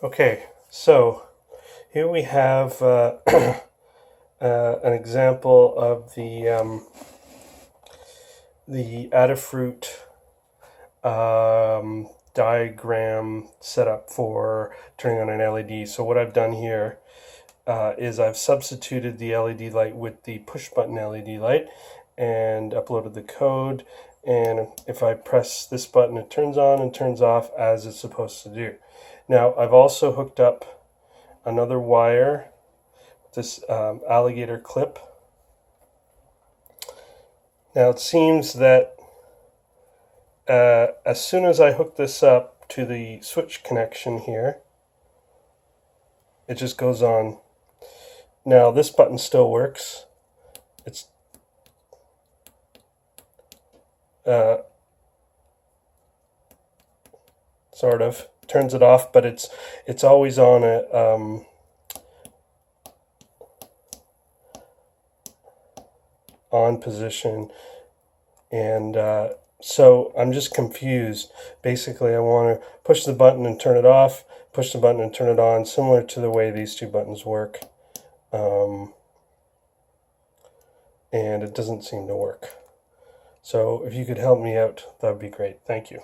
Okay, so here we have an example of the Adafruit diagram setup for turning on an LED. So what I've done here is I've substituted the LED light with the push button LED light and uploaded the code. And if I press this button, it turns on and turns off as it's supposed to do. Now I've also hooked up another wire, this alligator clip. Now it seems that as soon as I hook this up to the switch connection here, it just goes on. Now this button still works. It's sort of turns it off, but it's always on a on position, and so I'm just confused. Basically, I want to push the button and turn it off, push the button and turn it on, similar to the way these two buttons work, and it doesn't seem to work. So if you could help me out, that would be great. Thank you.